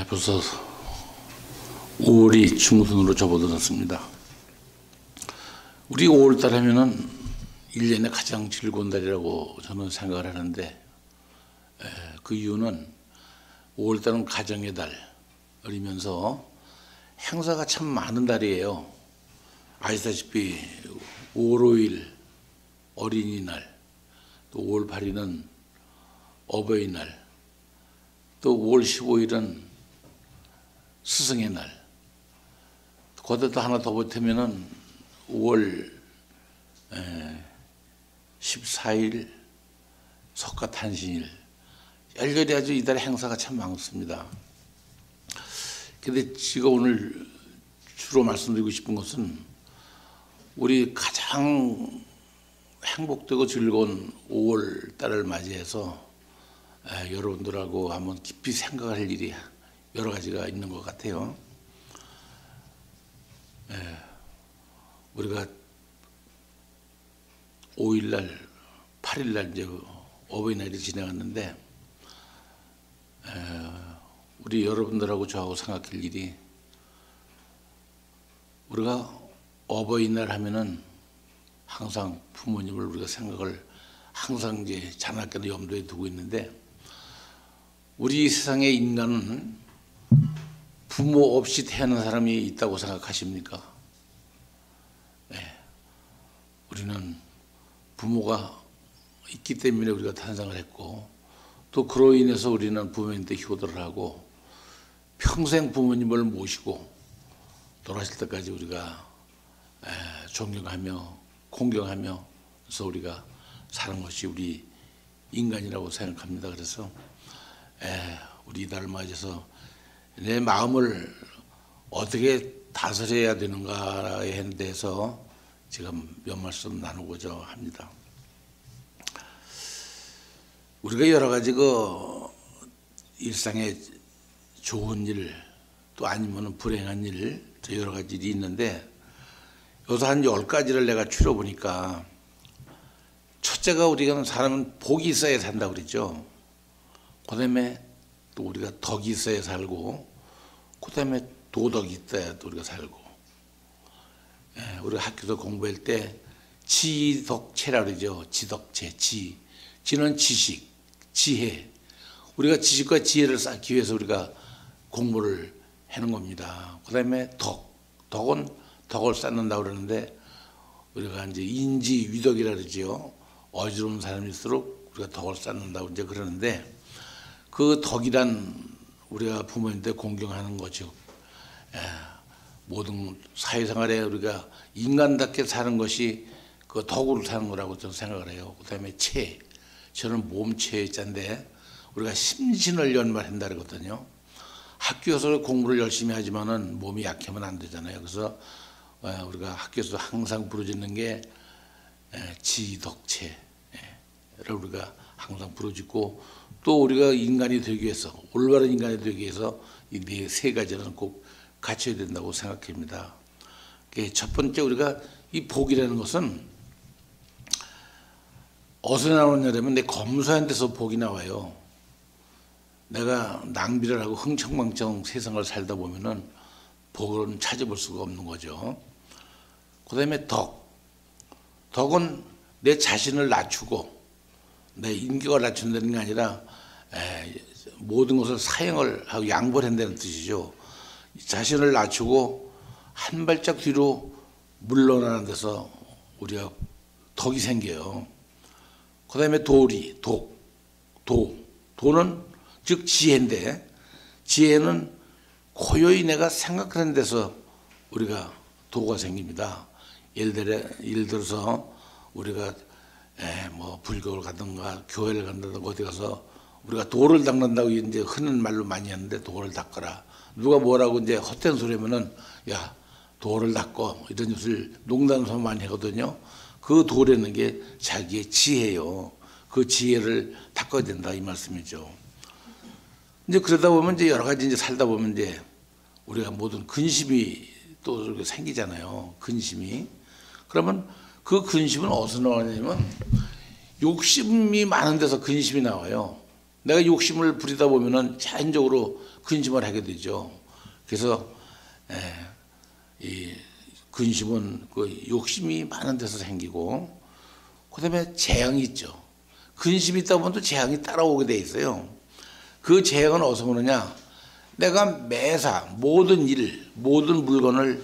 벌써 5월이 중순으로 접어들었습니다. 우리 5월달 하면은 1년에 가장 즐거운 달이라고 저는 생각을 하는데, 그 이유는 5월달은 가정의 달이면서 행사가 참 많은 달이에요. 아시다시피 5월 5일 어린이날, 또 5월 8일은 어버이날, 또 5월 15일은 스승의 날, 거기다 하나 더 보태면은 5월 14일 석가탄신일, 열렬히 아주 이달에 행사가 참 많습니다. 근데 제가 오늘 주로 말씀드리고 싶은 것은 우리 가장 행복되고 즐거운 5월 달을 맞이해서 여러분들하고 한번 깊이 생각할 일이 여러 가지가 있는 것 같아요. 우리가 5일날, 8일날 이제 어버이날이 지나갔는데, 우리 여러분들하고 저하고 생각할 일이, 우리가 어버이날 하면은 항상 부모님을 우리가 생각을 항상 이제 자나깨나 염두에 두고 있는데, 우리 세상의 인간은 부모 없이 태어난 사람이 있다고 생각하십니까? 우리는 부모가 있기 때문에 우리가 탄생을 했고, 또 그로 인해서 우리는 부모님한테 효도를 하고 평생 부모님을 모시고 돌아가실 때까지 우리가 존경하며 공경하며 그래서 우리가 사는 것이 우리 인간이라고 생각합니다. 그래서 우리 이달을 맞아서 내 마음을 어떻게 다스려야 되는가에 대해서 지금 몇 말씀 나누고자 합니다. 우리가 여러 가지 일상에 좋은 일, 또 아니면 불행한 일, 여러 가지 일이 있는데, 여기서 한 10가지를 내가 추려보니까, 첫째가 우리가 사람은 복이 있어야 산다고 그랬죠. 그 다음에 또 우리가 덕이 있어야 살고, 그 다음에 도덕이 있어야 또 우리가 살고, 우리가 학교에서 공부할 때 지덕체라 그러죠. 지덕체, 지는 지식, 지혜. 우리가 지식과 지혜를 쌓기 위해서 우리가 공부를 하는 겁니다. 그 다음에 덕은 덕을 쌓는다고 그러는데, 우리가 이제 인지 위덕이라 그러죠. 어지러운 사람일수록 우리가 덕을 쌓는다고 이제 그러는데, 그 덕이란 우리가 부모님한테 공경하는 거죠. 모든 사회생활에 우리가 인간답게 사는 것이 그 덕으로 사는 거라고 저는 생각을 해요. 그 다음에 체, 저는 몸체자인데 우리가 심신을 연말한다 그러거든요. 학교에서 공부를 열심히 하지만은 몸이 약하면 안 되잖아요. 그래서 우리가 학교에서 항상 부르짖는 게 지덕체를 우리가 항상 부르짖고, 또 우리가 인간이 되기 위해서, 올바른 인간이 되기 위해서 이 네 세 가지는 꼭 갖춰야 된다고 생각합니다. 첫 번째, 우리가 이 복이라는 것은 어디서 나오냐면 내 검소한 데서 복이 나와요. 내가 낭비를 하고 흥청망청 세상을 살다 보면은 복은 찾아볼 수가 없는 거죠. 그 다음에 덕은 내 자신을 낮추고 내 인격을 낮춘다는 게 아니라 모든 것을 사형을 하고 양보를 한다는 뜻이죠. 자신을 낮추고 한 발짝 뒤로 물러나는 데서 우리가 덕이 생겨요. 그 다음에 도는 즉 지혜인데, 지혜는 고요히 내가 생각하는 데서 우리가 도가 생깁니다. 예를 들어서 우리가 뭐 불교를 가든가 교회를 간다든가 어디 가서 우리가 도를 닦는다고 이제 흔한 말로 많이 하는데, 도를 닦아라. 누가 뭐라고 이제 헛된 소리 하면은 야, 도를 닦어, 이런 짓을 농담삼아 많이 하거든요. 그 도라는 게 자기의 지혜요. 그 지혜를 닦아야 된다 이 말씀이죠. 이제 그러다 보면 이제 여러 가지 이제 살다 보면 이제 우리가 모든 근심이 또 생기잖아요. 근심이. 그러면 그 근심은 어디서 나오냐면 욕심이 많은 데서 근심이 나와요. 내가 욕심을 부리다 보면은 자연적으로 근심을 하게 되죠. 그래서 이 근심은 그 욕심이 많은 데서 생기고, 그다음에 재앙이 있죠. 근심이 있다 보면 또 재앙이 따라오게 돼 있어요. 그 재앙은 어디서 오느냐? 내가 매사 모든 일, 모든 물건을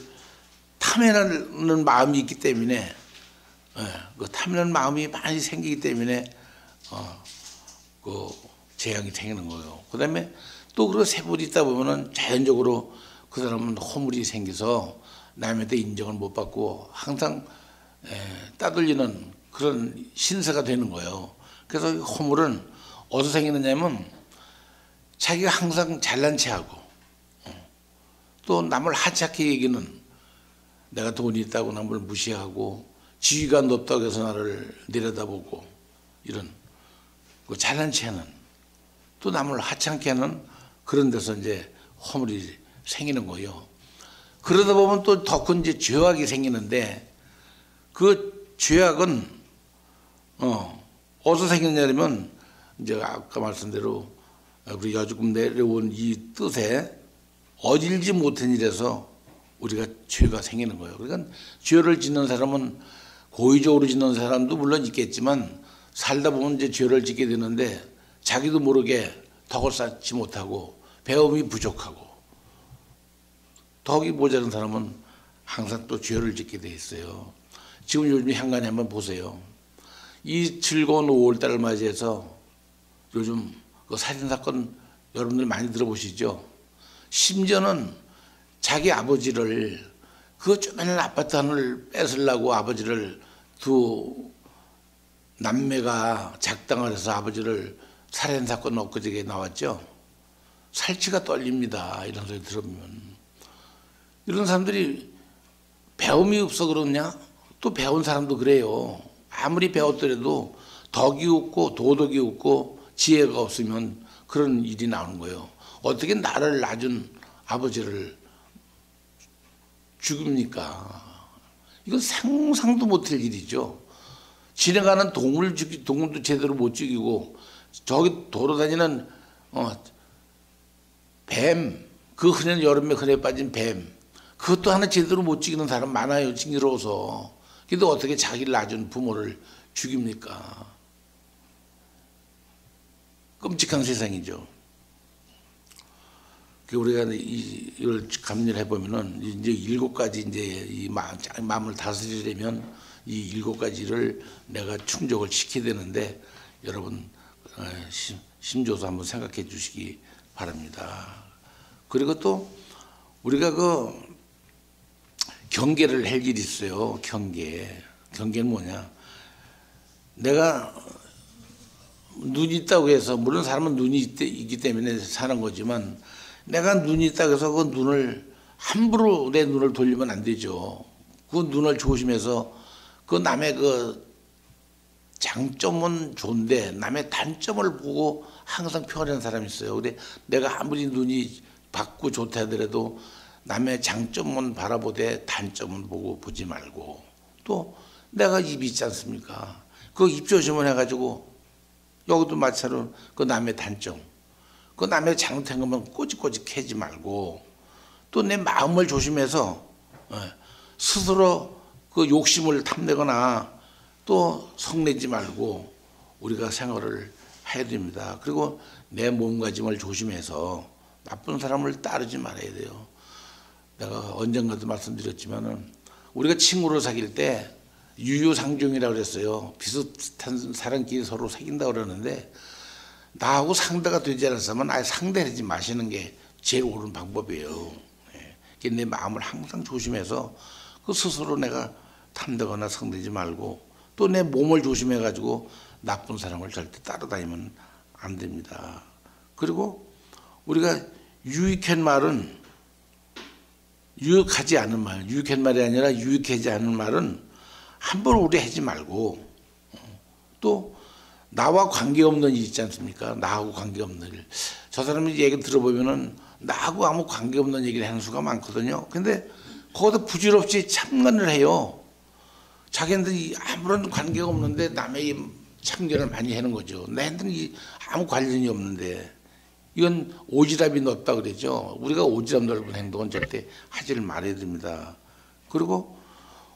탐내는 마음이 있기 때문에, 그 탐내는 마음이 많이 생기기 때문에 그 재앙이 생기는 거예요. 그다음에 또 그런 세월이 있다 보면은 자연적으로 그 사람은 허물이 생겨서 남한테 인정을 못 받고 항상 따돌리는 그런 신세가 되는 거예요. 그래서 이 허물은 어디서 생기느냐면 자기가 항상 잘난 체하고 또 남을 하찮게 얘기는, 내가 돈이 있다고 남을 무시하고 지위가 높다고 해서 나를 내려다보고 이런 그 잘난 체하는, 또 남을 하찮게 하는 그런 데서 이제 허물이 생기는 거예요. 그러다 보면 또 더 큰 이제 죄악이 생기는데, 그 죄악은 어디서 생겼냐면 이제 아까 말씀대로 우리 여주금 내려온 이 뜻에 어질지 못한 일에서 우리가 죄가 생기는 거예요. 그러니까 죄를 짓는 사람은 고의적으로 짓는 사람도 물론 있겠지만, 살다 보면 이제 죄를 짓게 되는데 자기도 모르게 덕을 쌓지 못하고 배움이 부족하고 덕이 모자란 사람은 항상 또 죄를 짓게 돼 있어요. 지금 요즘 향간에 한번 보세요. 이 즐거운 5월달을 맞이해서 요즘 그 살인사건 여러분들 많이 들어보시죠? 심지어는 자기 아버지를, 그 조그마한 아파트 하나를 뺏으려고 아버지를 두 남매가 작당을 해서 아버지를 살인사건 엊그저께 나왔죠. 살치가 떨립니다. 이런 소리 들으면. 이런 사람들이 배움이 없어 그러냐? 또 배운 사람도 그래요. 아무리 배웠더라도 덕이 없고 도덕이 없고 지혜가 없으면 그런 일이 나오는 거예요. 어떻게 나를 낳은 아버지를 죽입니까? 이건 상상도 못할 일이죠. 지나가는 동물도 제대로 못 죽이고, 저기 돌아다니는 뱀, 그 흔한 여름에 흔해 빠진 뱀, 그것도 하나 제대로 못 죽이는 사람 많아요. 징그러워서. 근데 어떻게 자기를 낳은 부모를 죽입니까? 끔찍한 세상이죠. 우리가 이걸 감리해 보면은 이제 7가지 이제 이 마음을 다스리려면 이 7가지를 내가 충족을 시켜야 되는데, 여러분 심조사 한번 생각해 주시기 바랍니다. 그리고 또 우리가 그 경계를 할 일이 있어요. 경계는 뭐냐? 내가 눈이 있다고 해서, 물론 사람은 눈이 있기 때문에 사는 거지만, 내가 눈이 있다고 해서 그 눈을 함부로 내 눈을 돌리면 안 되죠. 그 눈을 조심해서, 그 남의 그 장점은 좋은데 남의 단점을 보고 항상 표현하는 사람이 있어요. 근데 내가 아무리 눈이 밝고 좋다 하더라도 남의 장점은 바라보되 단점은 보지 말고, 또 내가 입이 있지 않습니까? 그 입 조심을 해가지고, 여기도 마찬가지로 그 남의 단점, 그 남의 잘못한 것만 꼬집꼬집 해지 말고, 또 내 마음을 조심해서 스스로 그 욕심을 탐내거나 또 성내지 말고 우리가 생활을 해야 됩니다. 그리고 내 몸가짐을 조심해서 나쁜 사람을 따르지 말아야 돼요. 내가 언젠가도 말씀드렸지만은, 우리가 친구를 사귈 때 유유상종이라고 그랬어요. 비슷한 사람끼리 서로 사귄다고 그러는데, 나하고 상대가 되지 않았으면 아예 상대하지 마시는 게 제일 옳은 방법이에요. 내 마음을 항상 조심해서 그 스스로 내가 탐내거나 성내지 말고, 또 내 몸을 조심해 가지고 나쁜 사람을 절대 따라다니면 안 됩니다. 그리고 우리가 유익한 말은, 유익하지 않은 말, 유익한 말이 아니라 유익하지 않은 말은 함부로 우리 하지 말고, 또 나와 관계없는 일 있지 않습니까? 나하고 관계없는 일. 저 사람이 얘기 들어보면은 나하고 아무 관계없는 얘기를 하는 수가 많거든요. 근데 거기다 부질없이 참관을 해요. 자기한테 아무런 관계가 없는데 남의 참견을 많이 하는 거죠. 나한테는 아무 관련이 없는데 이건 오지랖이 넓다 그러죠. 우리가 오지랖 넓은 행동은 절대 하지를 말아야 됩니다. 그리고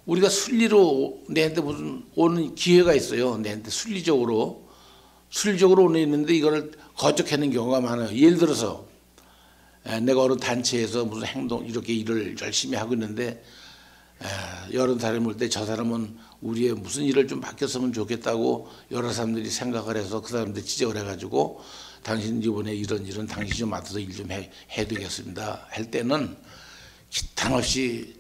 우리가 순리로 내한테 무슨 오는 기회가 있어요. 내한테 순리적으로 오는 있는데 이거를 거적하는 경우가 많아요. 예를 들어서 내가 어느 단체에서 무슨 행동 이렇게 일을 열심히 하고 있는데 여러 사람이 올 때 저 사람은 우리의 무슨 일을 좀 맡겼으면 좋겠다고 여러 사람들이 생각을 해서 그 사람들 지적을 해가지고 당신 이번에 이런 일은 당신이 좀 맡아서 일 좀 해드리겠습니다 할 때는 기탄 없이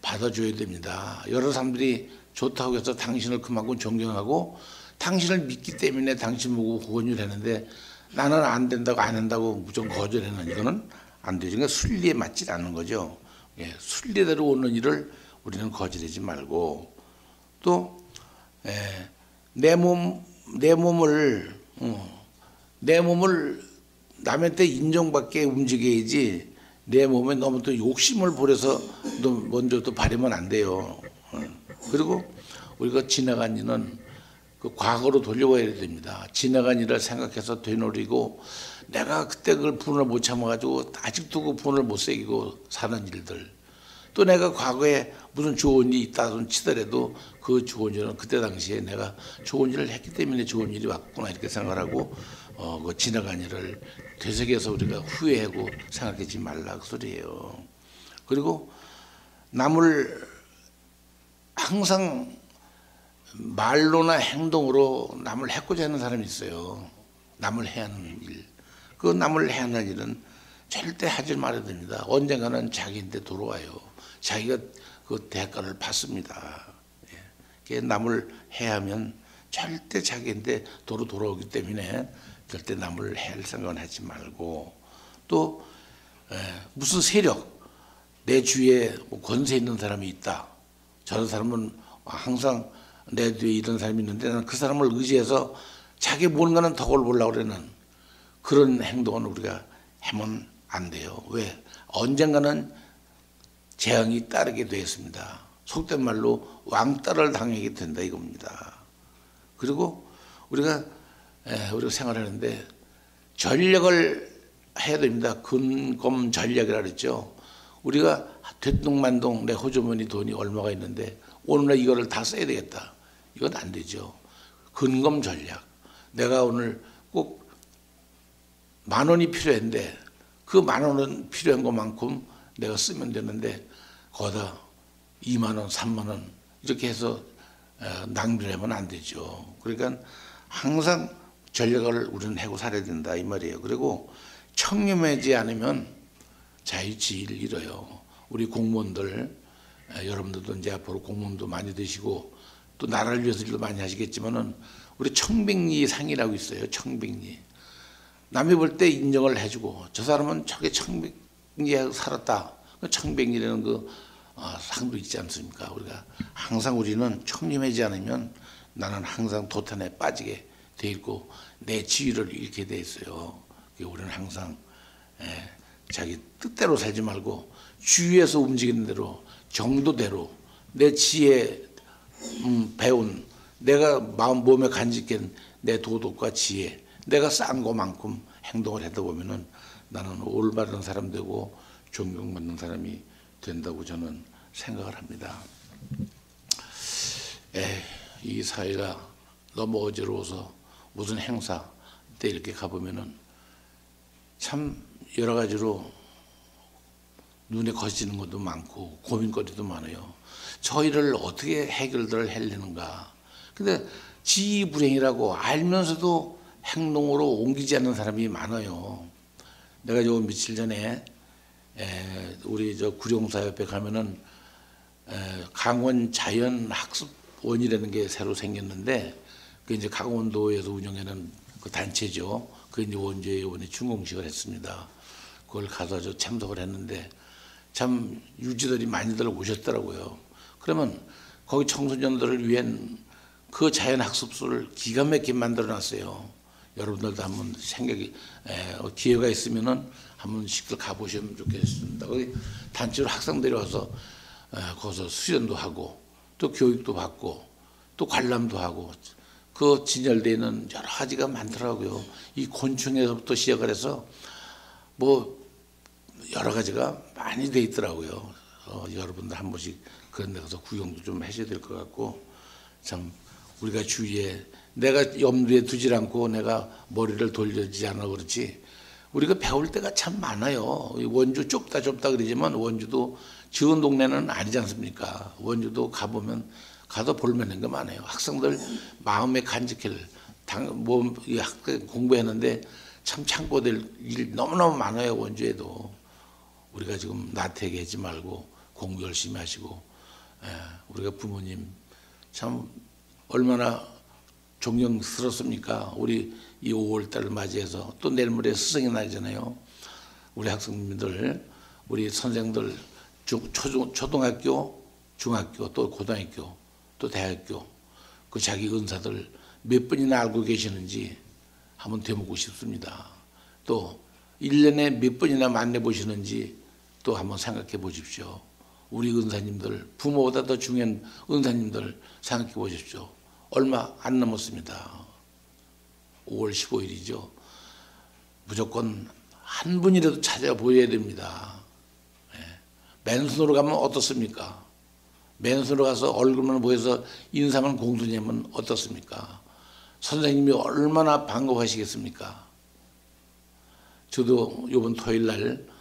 받아줘야 됩니다. 여러 사람들이 좋다고 해서 당신을 그만큼 존경하고 당신을 믿기 때문에 당신 보고 후원을 하는데 나는 안 된다고 안 한다고 무조건 거절하는 이거는 안 되죠. 그러니까 순리에 맞지 않는 거죠. 예, 순리대로 오는 일을 우리는 거절하지 말고 또 내 몸을 남한테 인정받게 움직여야지 내 몸에 너무 또 욕심을 부려서 또 먼저 또 바르면 안 돼요. 그리고 우리가 지나간 일은 그 과거로 돌려봐야 됩니다. 지나간 일을 생각해서 되뇌리고 내가 그때 그걸 분을 못 참아가지고 아직도 그 분을 못 새기고 사는 일들 또 내가 과거에 무슨 좋은 일이 있다 치더라도 그 좋은 일은 그때 당시에 내가 좋은 일을 했기 때문에 좋은 일이 왔구나 이렇게 생각을 하고 그 지나간 일을 되새겨서 우리가 후회하고 생각하지 말라 그 소리예요. 그리고 남을 항상 말로나 행동으로 남을 해코지 하는 사람이 있어요. 남을 해하는 일. 그 남을 해하는 일은 절대 하지 말아야 됩니다. 언젠가는 자기한테 돌아와요. 자기가 그 대가를 받습니다. 예. 남을 해하면 절대 자기한테 돌아오기 때문에 절대 남을 해할 생각은 하지 말고 또 무슨 세력 내 주위에 권세 있는 사람이 있다. 저런 사람은 항상 내 뒤에 이런 사람이 있는데 나는 그 사람을 의지해서 자기 뭔가는 덕을 보려고 그러는 그런 행동은 우리가 하면 안 돼요. 왜? 언젠가는 재앙이 따르게 되었습니다. 속된 말로 왕따를 당하게 된다 이겁니다. 그리고 우리가 생활하는데 전략을 해야 됩니다. 근검 전략이라 그랬죠. 우리가 대동만동 내 호주머니 돈이 얼마가 있는데 오늘날 이거를 다 써야 되겠다. 이건 안 되죠. 근검 전략. 내가 오늘 꼭 10,000원이 필요한데 그 10,000원은 필요한 것만큼 내가 쓰면 되는데 거기다 20,000원, 30,000원 이렇게 해서 낭비를 하면 안 되죠. 그러니까 항상 전략을 우리는 하고 살아야 된다 이 말이에요. 그리고 청렴하지 않으면 자유지위를 잃어요. 우리 공무원들 여러분들도 이제 앞으로 공무원도 많이 되시고 또 나라를 위해서 일도 많이 하시겠지만은 우리 청백리 상이라고 있어요. 청백리. 남이 볼 때 인정을 해주고 저 사람은 저게 청백리에 살았다. 청백리라는 그 상도 있지 않습니까? 우리가 항상 우리는 청렴하지 않으면 나는 항상 도탄에 빠지게 돼 있고 내 지위를 잃게 돼 있어요. 우리는 항상 자기 뜻대로 살지 말고 주위에서 움직이는 대로 정도대로 내 지혜 배운 내가 마음 몸에 간직한 내 도덕과 지혜 내가 싼 것만큼 행동을 하다 보면은 나는 올바른 사람 되고 존경받는 사람이 된다고 저는 생각을 합니다. 이 사회가 너무 어지러워서 무슨 행사 때 이렇게 가보면은 참 여러 가지로 눈에 거치는 것도 많고 고민거리도 많아요. 저희를 어떻게 해결을 하려는가. 근데 지불행이라고 알면서도 행동으로 옮기지 않는 사람이 많아요. 내가 요 며칠 전에 우리 저 구룡사협회 가면은 강원 자연학습원이라는 게 새로 생겼는데 그 이제 강원도에서 운영하는 그 단체죠. 그 이제 이번에 준공식을 했습니다. 그걸 가서 저 참석을 했는데 참 유지들이 많이들 오셨더라고요. 그러면 거기 청소년들을 위한 그 자연학습소를 기가 막히게 만들어놨어요. 여러분들도 한번 기회가 있으면은 한번 식들 가보시면 좋겠습니다. 거기 단체로 학생들이 와서 거기서 수련도 하고 또 교육도 받고 또 관람도 하고 그 진열되어 있는 여러 가지가 많더라고요. 이 곤충에서부터 시작을 해서 뭐 여러 가지가 많이 돼 있더라고요. 여러분들 한 번씩 그런 데 가서 구경도 좀 하셔야 될 것 같고, 참 우리가 주위에 내가 염두에 두질 않고 내가 머리를 돌리지 않아 그렇지 우리가 배울 때가 참 많아요. 원주 좁다 그러지만 원주도 지은 동네는 아니지 않습니까? 원주도 가보면 가도 볼만한 게 많아요. 학생들 마음에 간직할 공부했는데 참 참고될 일 너무너무 많아요. 원주에도. 우리가 지금 나태하게 하지 말고 공부 열심히 하시고, 우리가 부모님 참 얼마나 존경스럽습니까? 우리 이 5월달을 맞이해서 또 내일 모레 스승의 날이잖아요. 우리 학생님들, 우리 선생들, 초등학교, 중학교, 또 고등학교, 또 대학교, 그 자기 은사들 몇 번이나 알고 계시는지 한번 되묻고 싶습니다. 또 1년에 몇 번이나 만나보시는지 또 한번 생각해 보십시오. 우리 은사님들, 부모보다 더 중요한 은사님들 생각해 보십시오. 얼마 안 남았습니다. 5월 15일이죠. 무조건 한 분이라도 찾아보여야 됩니다. 맨손으로 가면 어떻습니까? 맨손으로 가서 얼굴만 보여서 인사만 공손하면 어떻습니까? 선생님이 얼마나 반가워하시겠습니까? 저도 이번 토요일 날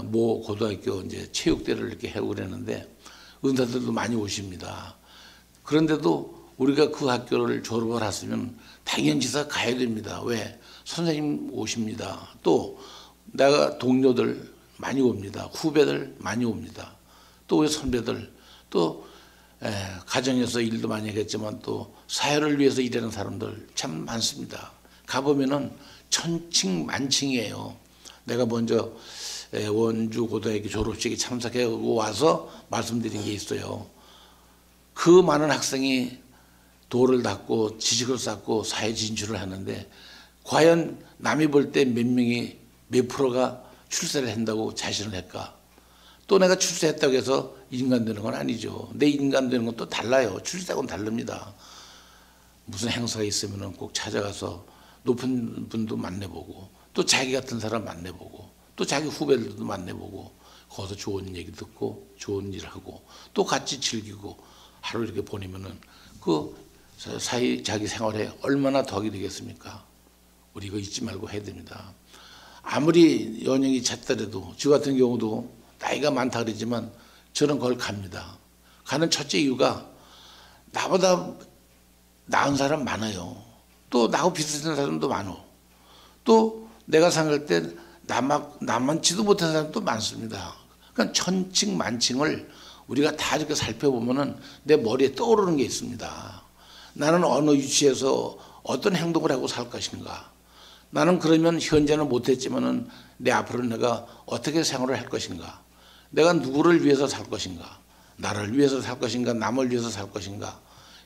모 고등학교 이제 체육대회를 이렇게 하고 그랬는데 은사들도 많이 오십니다. 그런데도 우리가 그 학교를 졸업을 했으면 당연지사 가야 됩니다. 왜? 선생님 오십니다. 또 내가 동료들 많이 옵니다. 후배들 많이 옵니다. 또 우리 선배들 또 가정에서 일도 많이 하겠지만 또 사회를 위해서 일하는 사람들 참 많습니다. 가보면은 천칭만칭이에요. 내가 먼저 원주 고등학교 졸업식에 참석하고 와서 말씀드린 게 있어요. 그 많은 학생이 도를 닦고 지식을 쌓고 사회 진출을 하는데 과연 남이 볼 때 몇 명이 몇 프로가 출세를 한다고 자신을 할까? 또 내가 출세했다고 해서 인간 되는 건 아니죠. 내 인간 되는 건 또 달라요. 출세하고는 다릅니다. 무슨 행사가 있으면 꼭 찾아가서 높은 분도 만나보고 또 자기 같은 사람 만나보고 또 자기 후배들도 만나보고 거기서 좋은 얘기 듣고 좋은 일 하고 또 같이 즐기고 하루 이렇게 보내면은 그 사이 자기 생활에 얼마나 덕이 되겠습니까? 우리 이거 잊지 말고 해야 됩니다. 아무리 연령이 잦더라도 저 같은 경우도 나이가 많다 그러지만 저는 그걸 갑니다. 가는 첫째 이유가 나보다 나은 사람 많아요. 또 나하고 비슷한 사람도 많어. 또 내가 생각할 때 남만치도 못한 사람도 많습니다. 그러니까 천칭만칭을 우리가 다 이렇게 살펴보면은 내 머리에 떠오르는 게 있습니다. 나는 어느 위치에서 어떤 행동을 하고 살 것인가. 나는 그러면 현재는 못했지만은 내 앞으로 내가 어떻게 생활을 할 것인가. 내가 누구를 위해서 살 것인가. 나를 위해서 살 것인가. 남을 위해서 살 것인가.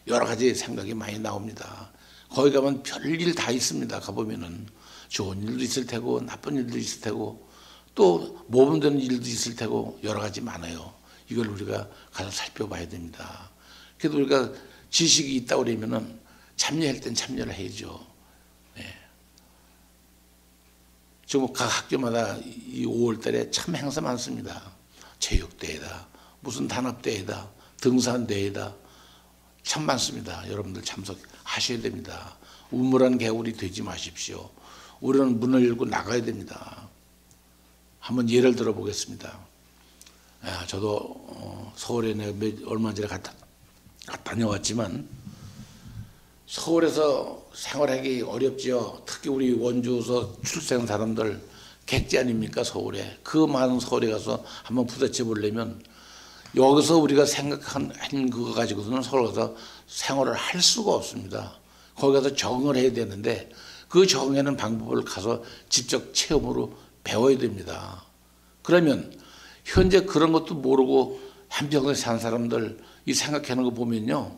여러 가지 생각이 많이 나옵니다. 거기 가면 별일 다 있습니다. 가보면은 좋은 일도 있을 테고 나쁜 일도 있을 테고 또 모범되는 일도 있을 테고 여러 가지 많아요. 이걸 우리가 가서 살펴봐야 됩니다. 그래도 우리가 지식이 있다고 그러면은 참여할 땐 참여를 해야죠. 네. 지금 각 학교마다 이 5월 달에 참 행사 많습니다. 체육대회다, 무슨 단합대회다, 등산대회다 참 많습니다. 여러분들 참석하셔야 됩니다. 우물한 개울이 되지 마십시오. 우리는 문을 열고 나가야 됩니다. 한번 예를 들어 보겠습니다. 저도 서울에 내가 얼마 전에 다녀왔지만 서울에서 생활하기 어렵지요. 특히 우리 원주에서 출생한 사람들 객지 아닙니까? 서울에. 그 많은 서울에 가서 한번 부딪혀 보려면 여기서 우리가 생각한 그거 가지고서는 서울 가서 생활을 할 수가 없습니다. 거기 가서 적응을 해야 되는데 그 적응하는 방법을 가서 직접 체험으로 배워야 됩니다. 그러면 현재 그런 것도 모르고 한평생 산 사람들 이 생각하는 거 보면요.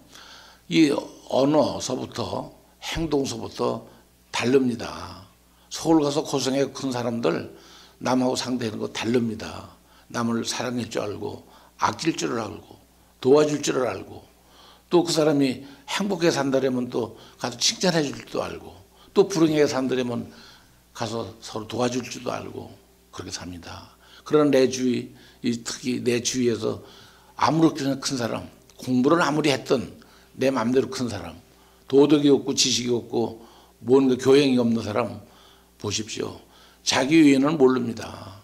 이 언어서부터 행동서부터 다릅니다. 서울 가서 고생해 큰 사람들 남하고 상대하는 거 다릅니다. 남을 사랑할 줄 알고 아낄 줄 알고 도와줄 줄 알고 또 그 사람이 행복하게 산다면 또 가서 칭찬해 줄 줄도 알고, 또 불행하게 산다면 가서 서로 도와줄 줄도 알고 그렇게 삽니다. 그런 내 주위, 특히 내 주위에서 아무렇게나 큰 사람, 공부를 아무리 했던 내 마음대로 큰 사람, 도덕이 없고 지식이 없고 뭔가 교양이 없는 사람 보십시오. 자기 위에는 모릅니다.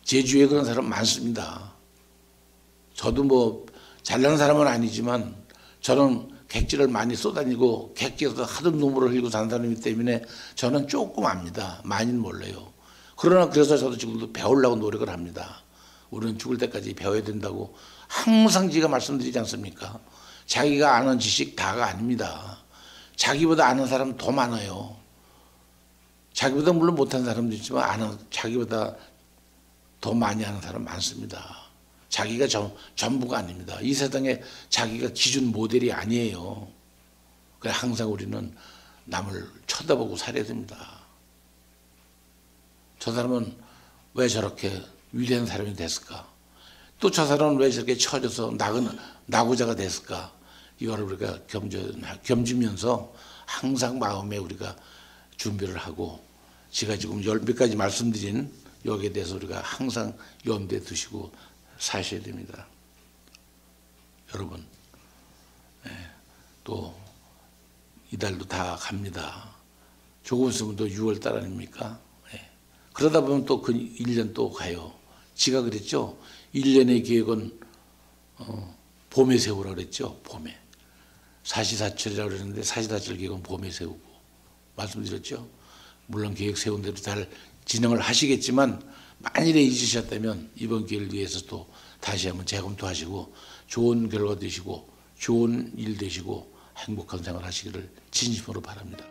제 주위에 그런 사람 많습니다. 저도 뭐 잘난 사람은 아니지만 저는 객지를 많이 쏘다니고 객지에서 하도 눈물을 흘리고 산 사람이기 때문에 저는 조금 압니다. 많이는 몰라요. 그러나 그래서 저도 지금도 배우려고 노력을 합니다. 우리는 죽을 때까지 배워야 된다고 항상 제가 말씀드리지 않습니까? 자기가 아는 지식 다가 아닙니다. 자기보다 아는 사람 더 많아요. 자기보다 물론 못한 사람도 있지만 자기보다 더 많이 아는 사람 많습니다. 자기가 전부가 아닙니다. 이 세상에 자기가 기준 모델이 아니에요. 그래서 항상 우리는 남을 쳐다보고 살아야 됩니다. 저 사람은 왜 저렇게 위대한 사람이 됐을까? 또 저 사람은 왜 저렇게 처져서 나고자가 됐을까? 이거를 우리가 겸지면서 항상 마음에 우리가 준비를 하고, 제가 지금 몇 가지 말씀드린 여기에 대해서 우리가 항상 염두에 두시고 사셔야 됩니다. 여러분, 또 이달도 다 갑니다. 조금 있으면 또 6월 달 아닙니까? 그러다 보면 또 그 1년 또 가요. 지가 그랬죠. 1년의 계획은 봄에 세우라 그랬죠. 봄에. 사시사철이라고 그러는데 사시사철 계획은 봄에 세우고 말씀드렸죠. 물론 계획 세운 대로 잘 진행을 하시겠지만 만일에 잊으셨다면 이번 기회를 위해서 또 다시 한번 재검토하시고 좋은 결과 되시고 좋은 일 되시고 행복한 생활 하시기를 진심으로 바랍니다.